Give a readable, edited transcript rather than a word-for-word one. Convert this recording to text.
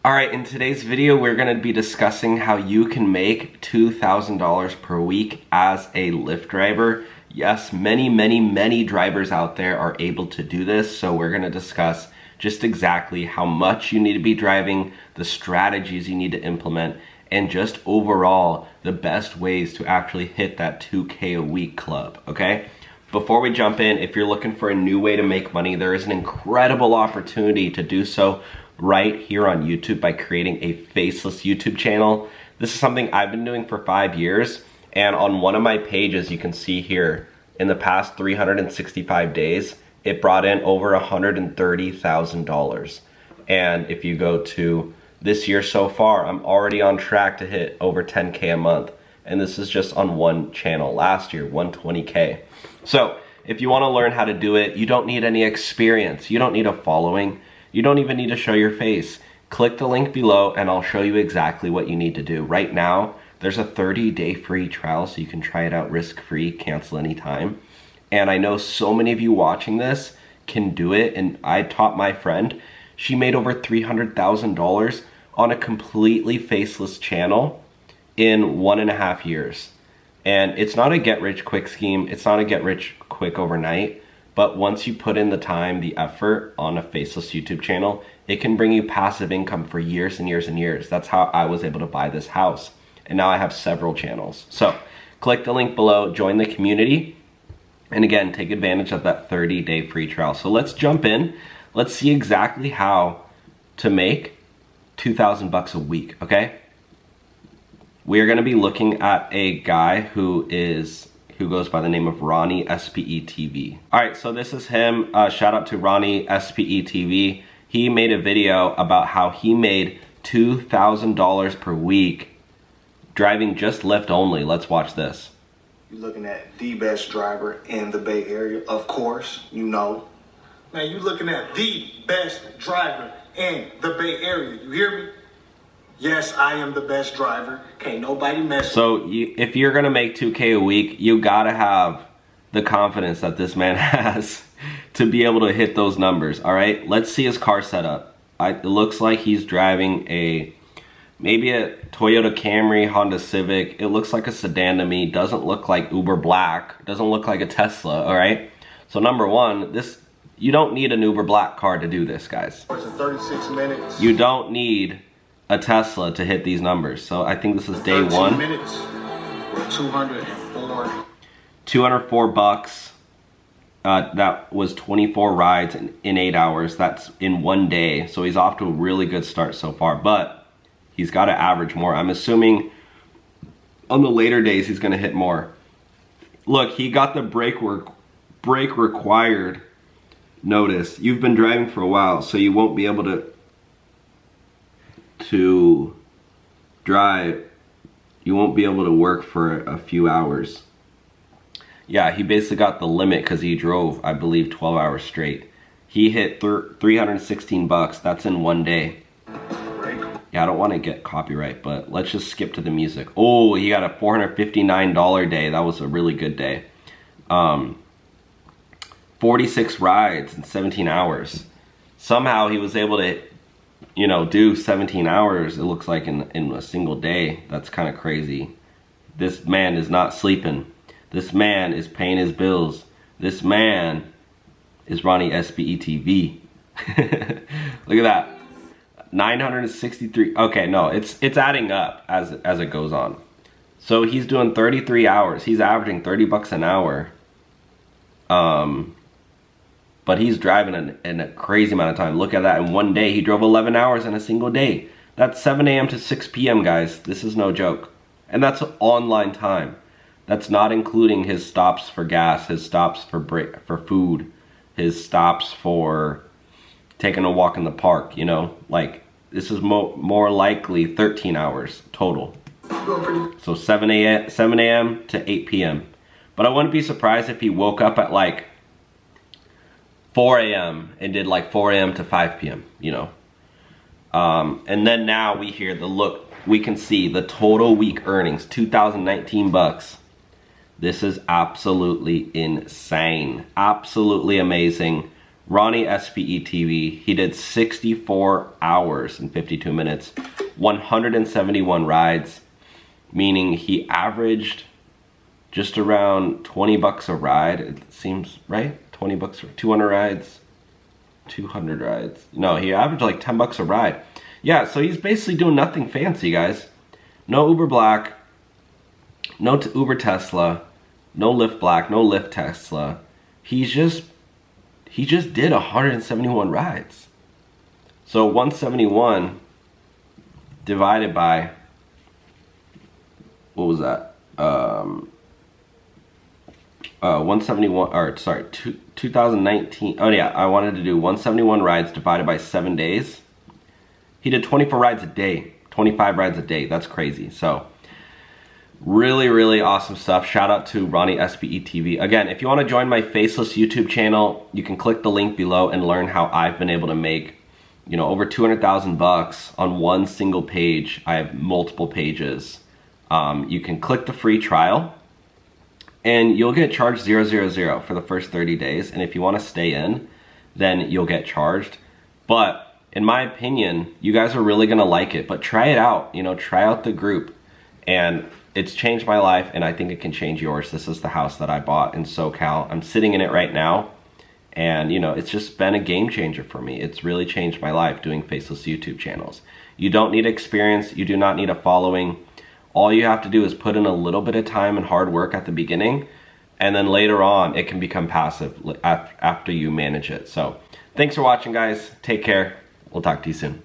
Alright, in today's video we're going to be discussing how you can make $2,000 per week as a Lyft driver. Yes, many drivers out there are able to do this, so we're going to discuss just exactly how much you need to be driving, the strategies you need to implement, and just overall the best ways to actually hit that 2K a week club, okay? Before we jump in, if you're looking for a new way to make money, there is an incredible opportunity to do so right here on YouTube by creating a Faceless YouTube channel. This is something I've been doing for 5 years, and on one of my pages you can see here, in the past 365 days, it brought in over $130,000. And if you go to this year so far, I'm already on track to hit over 10K a month. And this is just on one channel. Last year, 120K. So if you want to learn how to do it, you don't need any experience. You don't need a following. You don't even need to show your face. Click the link below and I'll show you exactly what you need to do. Right now, there's a 30-day free trial so you can try it out risk-free, cancel anytime. And I know so many of you watching this can do it, and I taught my friend. She made over $300,000 on a completely faceless channel in 1.5 years. And it's not a get-rich-quick scheme. It's not a get-rich-quick overnight. But once you put in the time, the effort on a faceless YouTube channel, it can bring you passive income for years and years and years. That's how I was able to buy this house. And now I have several channels. So click the link below, join the community, and again, take advantage of that 30-day free trial. So let's jump in. Let's see exactly how to make 2,000 bucks a week, okay? We are gonna be looking at a guy who goes by the name of Ronnie SPETV. All right, so this is him. Shout out to Ronnie SPETV. He made a video about how he made $2,000 per week driving just Lyft only. Let's watch this. You're looking at the best driver in the Bay Area, of course, you know. Man, you're looking at the best driver in the Bay Area. You hear me? Yes, I am the best driver. Can't nobody mess with me. So if you're gonna make 2K a week, you gotta have the confidence that this man has to be able to hit those numbers, all right? Let's see his car setup. It looks like he's driving maybe a Toyota Camry, Honda Civic. It looks like a sedan to me. Doesn't look like Uber Black. Doesn't look like a Tesla, all right? So number one, you don't need an Uber Black car to do this, guys. It's 36 minutes. You don't need a Tesla to hit these numbers. So I think this is day 1. Minutes. 204. 204 bucks. That was 24 rides in 8 hours. That's in 1 day. So he's off to a really good start so far. But he's got to average more. I'm assuming on the later days he's going to hit more. Look, he got the brake required notice. You've been driving for a while, so you won't be able to drive. You won't be able to work for a few hours. Yeah, he basically got the limit because he drove, I believe, 12 hours straight. He hit 316 bucks. That's in 1 day. Yeah, I don't want to get copyright, but let's just skip to the music. Oh, he got a $459 day. That was a really good day. 46 rides in 17 hours. Somehow he was able to, do 17 hours, it looks like, in a single day. That's kind of crazy. This man is not sleeping. This man is paying his bills. This man is Ronnie SPETV. Look at that. 963. Okay, no, it's adding up as it goes on. So he's doing 33 hours. He's averaging 30 bucks an hour. But he's driving in a crazy amount of time. Look at that. In 1 day, he drove 11 hours in a single day. That's 7 a.m. to 6 p.m., guys. This is no joke. And that's online time. That's not including his stops for gas, his stops for food, his stops for taking a walk in the park, Like, this is more likely 13 hours total. So 7 a.m. to 8 p.m. But I wouldn't be surprised if he woke up at like 4 a.m. and did like 4 a.m. to 5 p.m., And then now we can see the total week earnings, 2019 bucks. This is absolutely insane. Absolutely amazing. Ronnie SPE TV, he did 64 hours and 52 minutes, 171 rides, meaning he averaged just around 20 bucks a ride. It seems right? 20 bucks for 200 rides, 200 rides. No, he averaged like 10 bucks a ride. Yeah, so he's basically doing nothing fancy, guys. No Uber Black, no Uber Tesla, no Lyft Black, no Lyft Tesla. He just did 171 rides. So 171 divided by, what was that? 171, or sorry, 2019. Oh yeah, I wanted to do 171 rides divided by 7 days. He did 24 rides a day, 25 rides a day. That's crazy. So really, really awesome stuff. Shout out to Ronnie SPE TV. Again, if you want to join my Faceless YouTube channel, you can click the link below and learn how I've been able to make, you know, over 200,000 bucks on one single page. I have multiple pages. You can click the free trial and you'll get charged 000 for the first 30 days. And if you want to stay in, then you'll get charged. But in my opinion, you guys are really going to like it, but try it out, you know, try out the group. And it's changed my life, and I think it can change yours. This is the house that I bought in SoCal. I'm sitting in it right now, and you know, it's just been a game changer for me. It's really changed my life doing Faceless YouTube channels. You don't need experience. You do not need a following. All you have to do is put in a little bit of time and hard work at the beginning, and then later on, it can become passive after you manage it. So thanks for watching, guys. Take care. We'll talk to you soon.